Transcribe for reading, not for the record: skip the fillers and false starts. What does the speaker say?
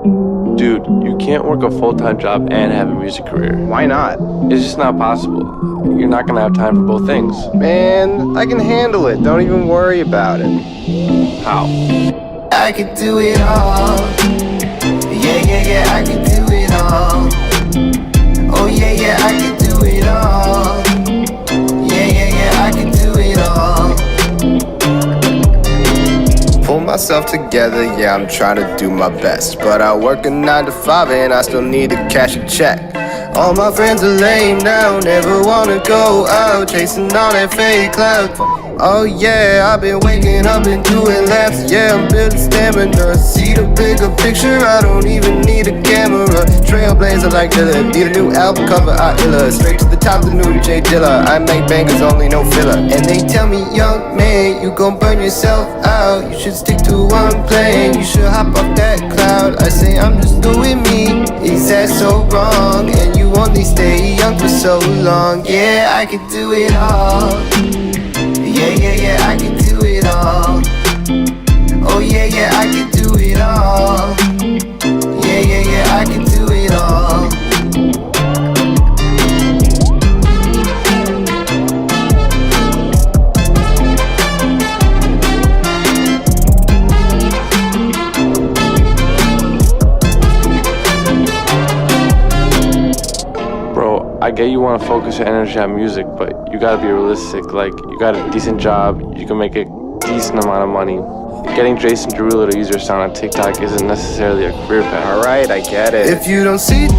Dude, you can't work a full-time job and have a music career. Why not? It's just not possible. You're not gonna have time for both things. Man, I can handle it. Don't even worry about it. How? I could do it all. Yeah, I could do it all. Oh yeah, I could do it all. Yeah, I could do it all. Pull myself together, yeah, I'm trying to do my best. But I work a 9 to 5 and I still need to cash a check. All my friends are lame now, never wanna go out, chasing all that fake cloud. Oh yeah, I've been waking up and doing laps. Yeah, I'm building stamina. See the bigger picture, I don't even need a camera. Trailblazer like Dilla, need a new album cover, I illa. Straight to the top, the new J Dilla. I make bangers, only no filler. And they tell me, young man, you gon' burn yourself out. You should stick to one plane, you should hop off that cloud. I say I'm just doing me, is that so wrong? And you only stay young for so long. Yeah, I could do it all. Yeah, I can do it all. Oh yeah, I can do it all. Yeah, I can do it all. Bro, I get you want to focus your energy on music, but you gotta be realistic. Like, you got a decent job, you can make a decent amount of money. Getting Jason Derulo to use your sound on TikTok isn't necessarily a career path. Alright, I get it. If you don't see the